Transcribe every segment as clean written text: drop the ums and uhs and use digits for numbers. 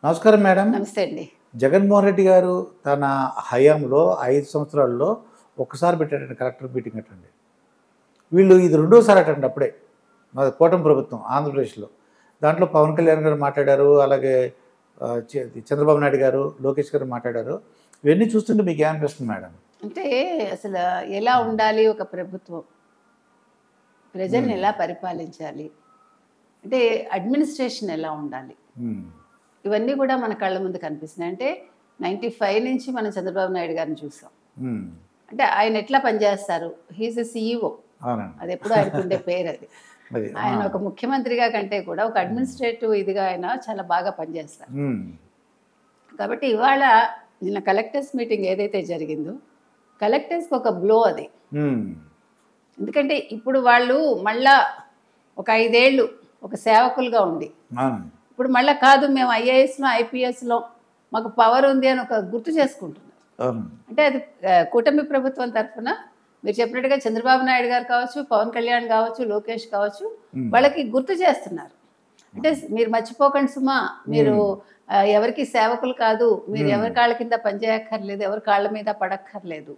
నమస్కారం మేడం. నమస్తే అండి. జగన్మోహన్ రెడ్డి గారు తన హయాంలో 5 సంవత్సరాల్లో ఒక్కసారి పెట్టారండి కలెక్టర్ మీటింగ్ అటండి. వీళ్ళు ఇది రెండోసారి అటండి. అప్పుడే మాది కూటమి ప్రభుత్వం ఆంధ్రప్రదేశ్లో. దాంట్లో పవన్ కళ్యాణ్ గారు మాట్లాడారు, అలాగే చంద్రబాబు నాయుడు గారు, లోకేష్ గారు మాట్లాడారు. ఇవన్నీ చూస్తుంటే మీకు ఏమనిపిస్తుంది మేడం? అంటే అసలు ఎలా ఉండాలి ఒక ప్రభుత్వం, ప్రజల్ని ఎలా పరిపాలించాలి, అంటే అడ్మినిస్ట్రేషన్ ఎలా ఉండాలి, ఇవన్నీ కూడా మన కళ్ళ ముందు కనిపిస్తున్నాయి. అంటే 95 నుంచి మనం చంద్రబాబు నాయుడు గారిని చూసాం. అంటే ఆయన ఎట్లా పనిచేస్తారు, హీఈస్ ఎ CEO. అది ఎప్పుడు ఆయనకు ఉండే పేరు అది. ఆయన ఒక ముఖ్యమంత్రిగా కంటే కూడా ఒక అడ్మినిస్ట్రేటివ్ ఇదిగా ఆయన చాలా బాగా పనిచేస్తారు. కాబట్టి ఇవాళ నిన్న కలెక్టర్స్ మీటింగ్ ఏదైతే జరిగిందో, కలెక్టర్స్కి ఒక బ్లో అది. ఎందుకంటే ఇప్పుడు వాళ్ళు మళ్ళా ఒక 5 ఏళ్ళు ఒక సేవకులుగా ఉండి, ఇప్పుడు మళ్ళీ కాదు మేము IASలో IPSలో మాకు పవర్ ఉంది అని ఒక గుర్తు చేసుకుంటున్నారు. అంటే అది కూటమి ప్రభుత్వం తరఫున మీరు చెప్పినట్టుగా చంద్రబాబు నాయుడు గారు కావచ్చు, పవన్ కళ్యాణ్ కావచ్చు, లోకేష్ కావచ్చు, వాళ్ళకి గుర్తు చేస్తున్నారు. అంటే మీరు మర్చిపోకండి సుమా, మీరు ఎవరికి సేవకులు కాదు, మీరు ఎవరి కాళ్ళ కింద పనిచేయక్కర్లేదు, ఎవరి కాళ్ళ మీద పడక్కర్లేదు.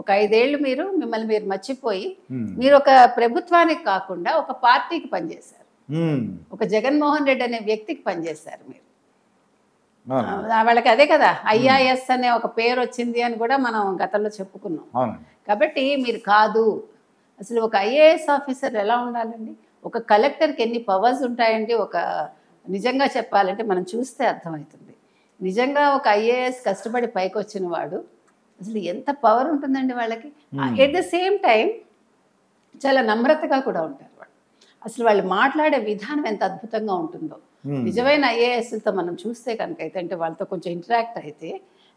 ఒక 5 ఏళ్ళు మిమ్మల్ని మీరు మర్చిపోయి మీరు ఒక ప్రభుత్వానికి కాకుండా ఒక పార్టీకి పనిచేశారు, ఒక జగన్మోహన్ రెడ్డి అనే వ్యక్తికి పనిచేశారు మీరు. వాళ్ళకి అదే కదా IAS అనే ఒక పేరు వచ్చింది అని కూడా మనం గతంలో చెప్పుకున్నాం. కాబట్టి మీరు కాదు, అసలు ఒక IAS ఆఫీసర్ ఎలా ఉండాలండి, ఒక కలెక్టర్కి ఎన్ని పవర్స్ ఉంటాయండి. ఒక నిజంగా చెప్పాలంటే మనం చూస్తే అర్థమవుతుంది. నిజంగా ఒక IAS కష్టపడి పైకి వచ్చిన వాడు అసలు ఎంత పవర్ ఉంటుందండి వాళ్ళకి. ఎట్ ద సేమ్ టైం చాలా నమ్రతగా కూడా ఉంటారు వాళ్ళు. అసలు వాళ్ళు మాట్లాడే విధానం ఎంత అద్భుతంగా ఉంటుందో. నిజమైన IASలతో మనం చూస్తే కనుక అయితే, అంటే వాళ్ళతో కొంచెం ఇంటరాక్ట్ అయితే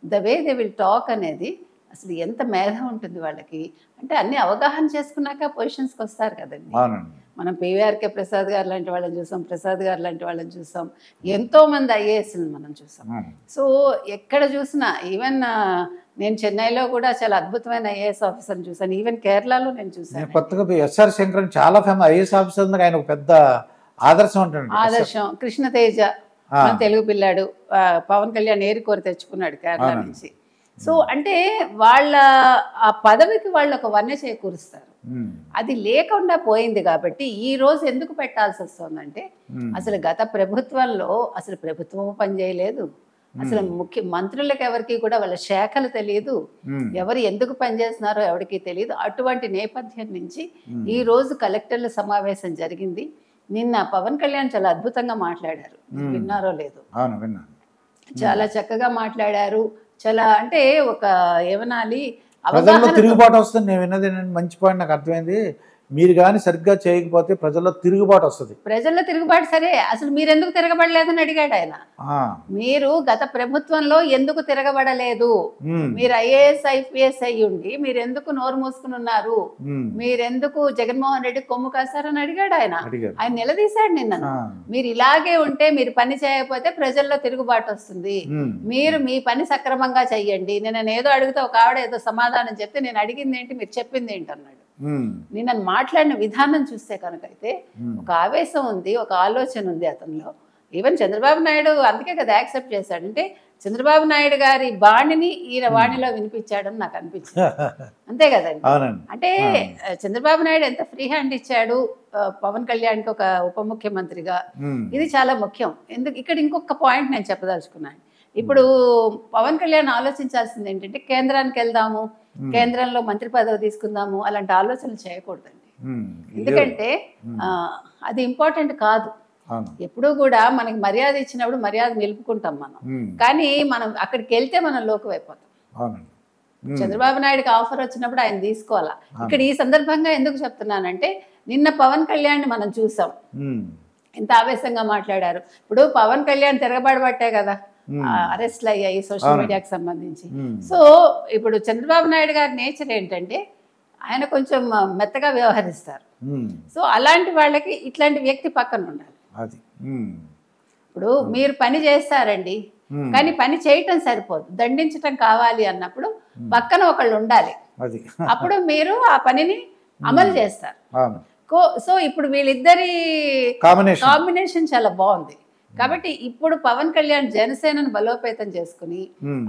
the way they will talk అనేది అసలు ఎంత మేధ ఉంటుంది వాళ్ళకి. అంటే అన్ని అవగాహన చేసుకున్నాక పొజిషన్స్కి వస్తారు కదండి. మనం PVRK ప్రసాద్ గారు లాంటి వాళ్ళని చూసాం, ప్రసాద్ గారు లాంటి వాళ్ళని చూసాం, ఎంతోమంది IASని మనం చూసాం. సో ఎక్కడ చూసినా, ఈవెన్ నేను చెన్నైలో కూడా చాలా అద్భుతమైన IAS ఆఫీసర్ని చూసాను, ఈవెన్ కేరళలో నేను చూసాను. కొత్తగా SR శంకరన్ చాలా ఫేమస్ IAS ఆఫీసర్, ఆయన ఒక పెద్ద ఆదర్శం ఉంటుంది. ఆదర్శం. కృష్ణతేజ మన తెలుగు పిల్లాడు, పవన్ కళ్యాణ్ ఏరికోరి తెచ్చుకున్నాడు కేరళ నుంచి. సో అంటే వాళ్ళ ఆ పదవికి వాళ్ళు ఒక వన్నె చేకూరుస్తారు. అది లేకుండా పోయింది. కాబట్టి ఈ రోజు ఎందుకు పెట్టాల్సి వస్తుందంటే, అసలు గత ప్రభుత్వంలో అసలు ప్రభుత్వం పనిచేయలేదు, అసలు మంత్రులకు ఎవరికి కూడా వాళ్ళ శాఖలు తెలియదు, ఎవరు ఎందుకు పనిచేస్తున్నారో ఎవరికి తెలియదు. అటువంటి నేపథ్యం నుంచి ఈ రోజు కలెక్టర్ల సమావేశం జరిగింది. నిన్న పవన్ కళ్యాణ్ చాలా అద్భుతంగా మాట్లాడారు, విన్నారో లేదు, చాలా చక్కగా మాట్లాడారు. చాలా అంటే ఒక ఏమనాలి, ప్రజల్లో తిరుగుబాటు వస్తుంది. నేను విన్నది మంచి పాయింట్, నాకు అర్థమైంది. మీరు కానీ సరిగ్గా చేయకపోతే ప్రజల్లో తిరుగుబాటు వస్తుంది. ప్రజల్లో తిరుగుబాటు సరే, అసలు మీరు ఎందుకు తిరగబడలేదని అడిగాడు ఆయన. మీరు గత ప్రభుత్వంలో ఎందుకు తిరగబడలేదు, మీరు IAS IPS అయ్యుండి మీరు ఎందుకు నోరు మూసుకుని ఉన్నారు, మీరెందుకు జగన్మోహన్ రెడ్డి కొమ్ము కాసారని అడిగాడు ఆయన. ఆయన నిలదీశాడు నిన్న. మీరు ఇలాగే ఉంటే, మీరు పని చేయకపోతే ప్రజల్లో తిరుగుబాటు వస్తుంది, మీరు మీ పని సక్రమంగా చెయ్యండి. నేను ఏదో అడిగితే ఒక ఆవిడ ఏదో సమాధానం చెప్తే నేను అడిగింది ఏంటి, మీరు చెప్పింది ఏంటి అన్నాడు. నేను మాట్లాడిన విధానం చూస్తే కనుక అయితే ఒక ఆవేశం ఉంది, ఒక ఆలోచన ఉంది అతనిలో. ఈవెన్ చంద్రబాబు నాయుడు అందుకే కదా యాక్సెప్ట్ చేశాడు. అంటే చంద్రబాబు నాయుడు గారి బాణిని ఈయన వాణిలో వినిపించాడని నాకు అనిపించింది. అంతే కదండి. అంటే చంద్రబాబు నాయుడు ఎంత ఫ్రీ హ్యాండ్ ఇచ్చాడు పవన్ కళ్యాణ్కి ఒక ఉప ముఖ్యమంత్రిగా, ఇది చాలా ముఖ్యం. ఇక్కడ ఇంకొక పాయింట్ నేను చెప్పదలుచుకున్నాను. ఇప్పుడు పవన్ కళ్యాణ్ ఆలోచించాల్సింది ఏంటంటే, కేంద్రానికి వెళ్దాము, కేంద్రంలో మంత్రి పదవి తీసుకుందాము, అలాంటి ఆలోచనలు చేయకూడదండి. ఎందుకంటే అది ఇంపార్టెంట్ కాదు. ఎప్పుడూ కూడా మనకి మర్యాద ఇచ్చినప్పుడు మర్యాద నిలుపుకుంటాం మనం, కానీ మనం అక్కడికి వెళ్తే మనం లోకం అయిపోతాం. చంద్రబాబు నాయుడుకి ఆఫర్ వచ్చినప్పుడు ఆయన తీసుకోవాలా. ఇక్కడ ఈ సందర్భంగా ఎందుకు చెప్తున్నానంటే, నిన్న పవన్ కళ్యాణ్ మనం చూసాం, ఎంత ఆవేశంగా మాట్లాడారు. ఇప్పుడు పవన్ కళ్యాణ్ తిరగబడబట్టే కదా అరెస్ట్లు అయ్యాయి సోషల్ మీడియాకి సంబంధించి. సో ఇప్పుడు చంద్రబాబు నాయుడు గారి నేచర్ ఏంటంటే, ఆయన కొంచెం మెత్తగా వ్యవహరిస్తారు. సో అలాంటి వాళ్ళకి ఇట్లాంటి వ్యక్తి పక్కన ఉండాలి. ఇప్పుడు మీరు పని చేస్తారండి, కానీ పని చేయటం సరిపోదు, దండించటం కావాలి అన్నప్పుడు పక్కన ఒకళ్ళు ఉండాలి. అప్పుడు మీరు ఆ పనిని అమలు చేస్తారు. సో ఇప్పుడు వీళ్ళిద్దరి కాంబినేషన్ చాలా బాగుంది. కాబట్టి ఇప్పుడు పవన్ కళ్యాణ్ జనసేనను బలోపేతం చేసుకుని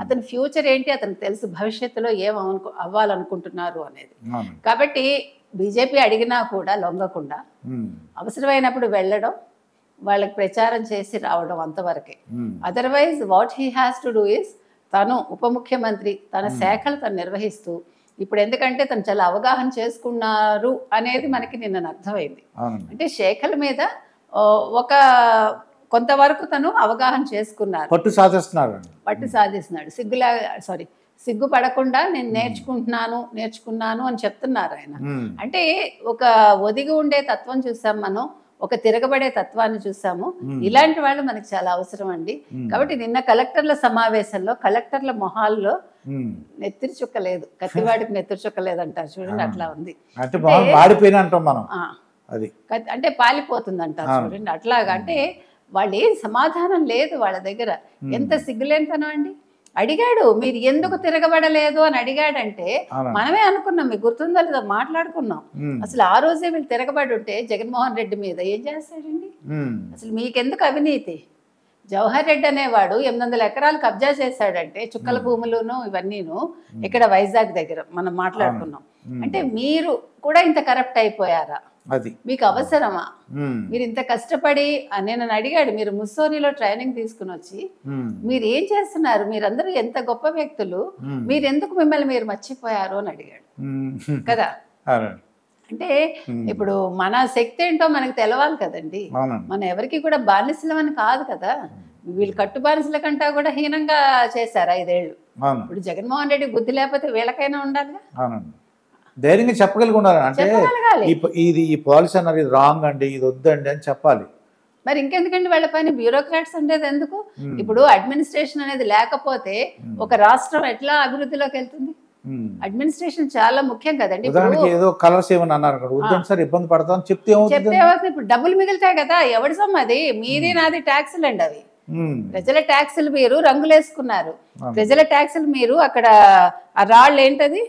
అతని ఫ్యూచర్ ఏంటి అతనికి తెలుసు, భవిష్యత్తులో అవ్వాలనుకుంటున్నారు అనేది. కాబట్టి బీజేపీ అడిగినా కూడా లొంగకుండా అవసరమైనప్పుడు వెళ్ళడం, వాళ్ళకి ప్రచారం చేసి రావడం అంతవరకే. Otherwise what he has to do is తను ఉప ముఖ్యమంత్రి, తన శాఖలు తను నిర్వహిస్తూ ఇప్పుడు ఎందుకంటే తను చాలా అవగాహన చేసుకున్నారు అనేది మనకి నిన్న అర్థమైంది. అంటే శాఖల మీద ఒక కొంతవరకు తను అవగాహన చేసుకున్నారు, పట్టు సాధిస్తున్నాడు. సిగ్గుపడకుండా నేను నేర్చుకున్నాను అని చెప్తున్నారు ఆయన. అంటే ఒక ఒదిగి ఉండే తత్వం చూసాం మనం, ఒక తిరగబడే తత్వాన్ని చూసాము. ఇలాంటి వాళ్ళు మనకి చాలా అవసరం అండి. కాబట్టి నిన్న కలెక్టర్ల సమావేశంలో కలెక్టర్ల మొహాల్లో నెత్తిరి చుక్కలేదు, కత్తివాడికి నెత్తిరి చుక్కలేదు అంటారు చూడండి, అట్లా ఉంది. అంటే పాలిపోతుంది అంటారు చూడండి, అట్లాగా. అంటే వాళ్ళు ఏం సమాధానం లేదు వాళ్ళ దగ్గర. ఎంత సిగ్గులేనితనం అండి. అడిగాడు, మీరు ఎందుకు తిరగబడలేదు అని అడిగాడంటే మనమే అనుకున్నాం, మీకు గుర్తుందో లేదో మాట్లాడుకున్నాం. అసలు ఆ రోజే వీళ్ళు తిరగబడి ఉంటే జగన్మోహన్ రెడ్డి మీద ఏం చేస్తాడండి? అసలు మీకెందుకు అవినీతి? జవహర్ రెడ్డి అనేవాడు 800 ఎకరాలు కబ్జా చేశాడంటే, చుక్కల భూములను ఇవన్నీను ఇక్కడ వైజాగ్ దగ్గర మనం మాట్లాడుకున్నాం. అంటే మీరు కూడా ఇంత కరప్ట్ అయిపోయారా? అది మీకు అవసరమా? మీరు ఇంత కష్టపడి నేను అడిగాడు, మీరు ముస్సోనిలో ట్రైనింగ్ తీసుకుని వచ్చి మీరు ఏం చేస్తున్నారు? మీరందరూ ఎంత గొప్ప వ్యక్తులు, మీరెందుకు మిమ్మల్ని మీరు మర్చిపోయారు అని అడిగాడు కదా. అంటే ఇప్పుడు మన శక్తి ఏంటో మనకు తెలవాలి కదండి. మన ఎవరికి కూడా బానిసలమని కాదు కదా. వీళ్ళు కట్టు బానిసల కంటా కూడా హీనంగా చేశారు 5 ఏళ్ళు. ఇప్పుడు జగన్మోహన్ రెడ్డి బుద్ధి లేకపోతే వీళ్ళకైనా ఉండాలిగా, ధైర్యంగా చెప్పగలిగి ఉండాలి. అంటే ఈ పాలసీ అన్నారు, ఇది రాంగ్ అండి, ఇది వద్దండి అని చెప్పాలి. మరి ఇంకెందుకండి వాళ్ళ పైన బ్యూరోక్రాట్స్ ఉండేది ఎందుకు? ఇప్పుడు అడ్మినిస్ట్రేషన్ అనేది లేకపోతే ఒక రాష్ట్రం ఎట్లా అభివృద్ధిలోకి వెళ్తుంది? అడ్మినిస్ట్రేషన్ చాలా ముఖ్యం కదండి. ఏదో కలర్స్ ఏమని అన్నారు, ఇబ్బంది పడతాం చెప్తే ఇప్పుడు డబ్బులు మిగులుతాయి కదా, ఎవరి సొమ్ము అది? మీది నాది ట్యాక్సులు అండి అవి. ప్రజల ట్యాక్సులు మీరు రంగులేసుకున్నారు, ప్రజల ట్యాక్సులు మీరు అక్కడ ఆ రాళ్ళు ఏంటది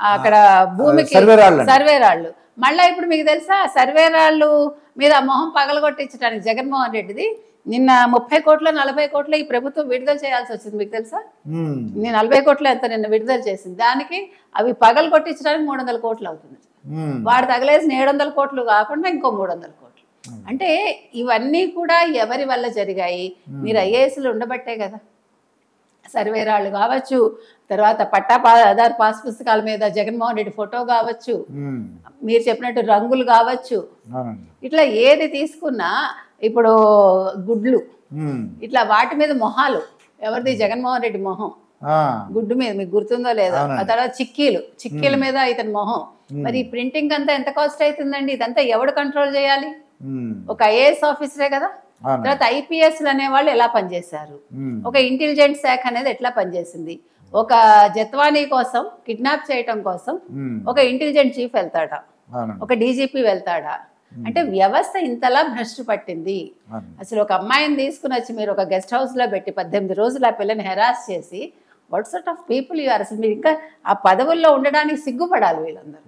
అక్కడ భూమికి సర్వే రాళ్ళు. మళ్ళీ ఇప్పుడు మీకు తెలుసా సర్వే రాళ్ళు మీద మొహం పగలగొట్టించడానికి జగన్మోహన్ రెడ్డిది నిన్న 30 కోట్ల 40 కోట్ల ఈ ప్రభుత్వం విడుదల చేయాల్సి వచ్చింది. మీకు తెలుసా? నేను 40 కోట్ల ఎంత నిన్న విడుదల చేసింది, దానికి అవి పగలు కొట్టించడానికి 300 కోట్లు అవుతుంది. వాడు తగలేసిన 700 కోట్లు కాకుండా ఇంకో 300 కోట్లు. అంటే ఇవన్నీ కూడా ఎవరి వల్ల జరిగాయి? మీరు ఐఏఎస్లు ఉండబట్టే కదా. సర్వే రాళ్ళు కావచ్చు, తర్వాత ఆధార్ పాస్ పుస్తకాల మీద జగన్మోహన్ రెడ్డి ఫోటో కావచ్చు, మీరు చెప్పినట్టు రంగులు కావచ్చు, ఇట్లా ఏది తీసుకున్నా ఇప్పుడు గుడ్లు ఇట్లా వాటి మీద మొహాలు ఎవరిది? జగన్మోహన్ రెడ్డి మొహం గుడ్డు మీద, మీకు గుర్తుందో లేదో. ఆ తర్వాత చిక్కీల మీద ఇతని మొహం. మరి ప్రింటింగ్ అంతా ఎంత కాస్ట్ అవుతుందండి? ఇదంతా ఎవడు కంట్రోల్ చేయాలి? ఒక ఐఏఎస్ ఆఫీసరే కదా. తర్వాత ఐపీఎస్లు అనేవాళ్ళు ఎలా పనిచేశారు, ఒక ఇంటెలిజెన్స్ శాఖ అనేది ఎట్లా పనిచేసింది, ఒక జత్వానీ కోసం కిడ్నాప్ చేయటం కోసం ఒక ఇంటెలిజెన్స్ చీఫ్ వెళ్తాడా, ఒక డీజీపీ వెళ్తాడా? అంటే వ్యవస్థ ఇంతలా భ్రష్టు పట్టింది. అసలు ఒక అమ్మాయిని తీసుకుని వచ్చి మీరు ఒక గెస్ట్ హౌస్ లో పెట్టి 18 రోజులు ఆ పిల్లని హెరాస్ చేసి what sort of people you are? అసలు మీరు ఇంకా ఆ పదవుల్లో ఉండడానికి సిగ్గుపడాలి వీళ్ళందరూ.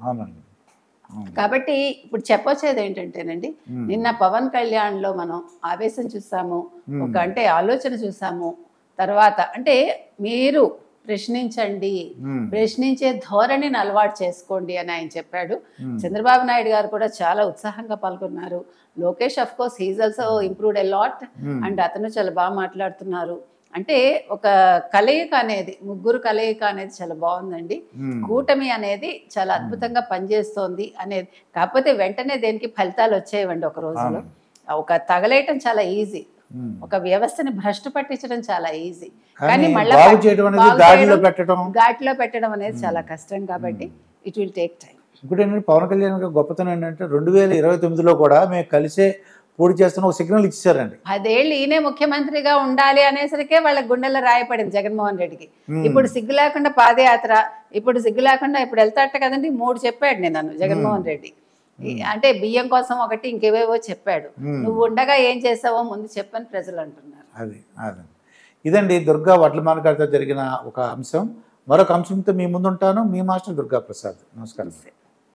కాబట్టి ఇప్పుడు చెప్పొచ్చేది ఏంటంటేనండి, నిన్న పవన్ కళ్యాణ్ లో మనం ఆవేశం చూసాము, ఒక అంటే ఆలోచన చూసాము. తర్వాత అంటే మీరు ప్రశ్నించండి, ప్రశ్నించే ధోరణిని అలవాటు చేసుకోండి అని ఆయన చెప్పాడు. చంద్రబాబు నాయుడు గారు కూడా చాలా ఉత్సాహంగా పాల్గొన్నారు. Lokesh of course he's also improved a lot and అతను చాలా బాగా మాట్లాడుతున్నారు. అంటే ఒక కలయిక అనేది, ముగ్గురు కలయిక అనేది చాలా బాగుందండి. కూటమి అనేది చాలా అద్భుతంగా పనిచేస్తోంది అనేది. కాకపోతే వెంటనే దేనికి ఫలితాలు వచ్చేవండి ఒక రోజులో. ఒక తగలేయటం చాలా ఈజీ, ఒక వ్యవస్థని భ్రష్టు పట్టించడం చాలా ఈజీ, కానీ మళ్ళీ ఘాట్లో పెట్టడం అనేది చాలా కష్టం. కాబట్టి ఇట్ విల్ టేక్ టైం. ఇంకోటి ఏంటంటే పవన్ కళ్యాణ్ గొప్పతనం ఏంటంటే 2029లో కూడా మేము కలిసే పోటీ చేస్తున్న ఒక సిగ్నల్ ఇచ్చారండి. 10 ఏళ్ళు ఈయనే ముఖ్యమంత్రిగా ఉండాలి అనేసరికే వాళ్ళ గుండెల్లో రాయపడింది జగన్మోహన్ రెడ్డికి. ఇప్పుడు సిగ్గు లేకుండా పాదయాత్ర, ఇప్పుడు సిగ్గు లేకుండా ఇప్పుడు వెళ్తాట కదండి, 3 చెప్పాడు నేను జగన్మోహన్ రెడ్డి. అంటే బియ్యం కోసం ఒకటి, ఇంకేవేవో చెప్పాడు. నువ్వు ఉండగా ఏం చేసావో ముందు చెప్పని ప్రజలు అంటున్నారు. అది ఇదండి దుర్గా వడ్లమాన్ గారితో జరిగిన ఒక అంశం. మరొక అంశంతో మీ ముందుంటాను. మీ మాస్టర్ దుర్గా ప్రసాద్. నమస్కారం.